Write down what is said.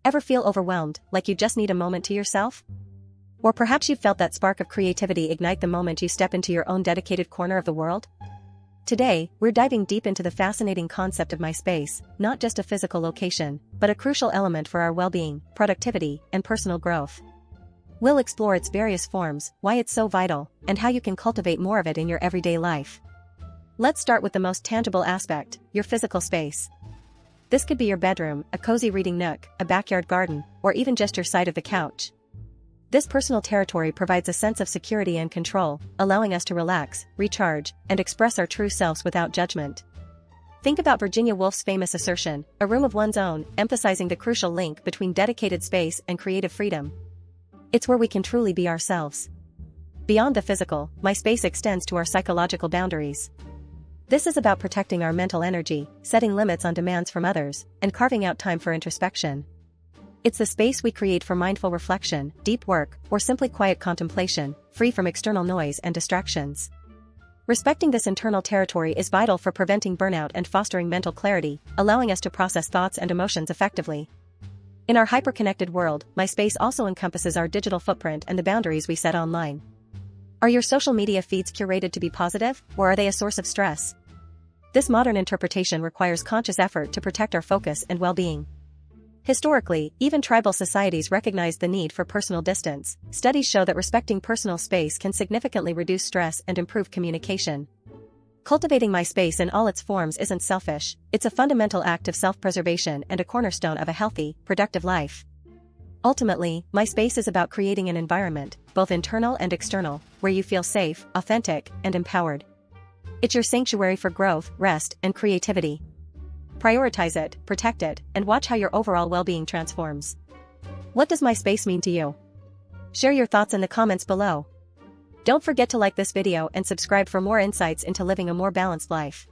Ever feel overwhelmed, like you just need a moment to yourself? Or perhaps you've felt that spark of creativity ignite the moment you step into your own dedicated corner of the world? Today, we're diving deep into the fascinating concept of my space, not just a physical location, but a crucial element for our well-being, productivity, and personal growth. We'll explore its various forms, why it's so vital, and how you can cultivate more of it in your everyday life. Let's start with the most tangible aspect, your physical space. This could be your bedroom, a cozy reading nook, a backyard garden, or even just your side of the couch. This personal territory provides a sense of security and control, allowing us to relax, recharge, and express our true selves without judgment. Think about Virginia Woolf's famous assertion, "A room of one's own," emphasizing the crucial link between dedicated space and creative freedom. It's where we can truly be ourselves. Beyond the physical, my space extends to our psychological boundaries. This is about protecting our mental energy, setting limits on demands from others, and carving out time for introspection. It's the space we create for mindful reflection, deep work, or simply quiet contemplation, free from external noise and distractions. Respecting this internal territory is vital for preventing burnout and fostering mental clarity, allowing us to process thoughts and emotions effectively. In our hyper-connected world, my space also encompasses our digital footprint and the boundaries we set online. Are your social media feeds curated to be positive, or are they a source of stress? This modern interpretation requires conscious effort to protect our focus and well-being. Historically, even tribal societies recognized the need for personal distance. Studies show that respecting personal space can significantly reduce stress and improve communication. Cultivating my space in all its forms isn't selfish, it's a fundamental act of self-preservation and a cornerstone of a healthy, productive life. Ultimately, my space is about creating an environment, both internal and external, where you feel safe, authentic, and empowered. It's your sanctuary for growth, rest, and creativity. Prioritize it, protect it, and watch how your overall well-being transforms. What does my space mean to you? Share your thoughts in the comments below. Don't forget to like this video and subscribe for more insights into living a more balanced life.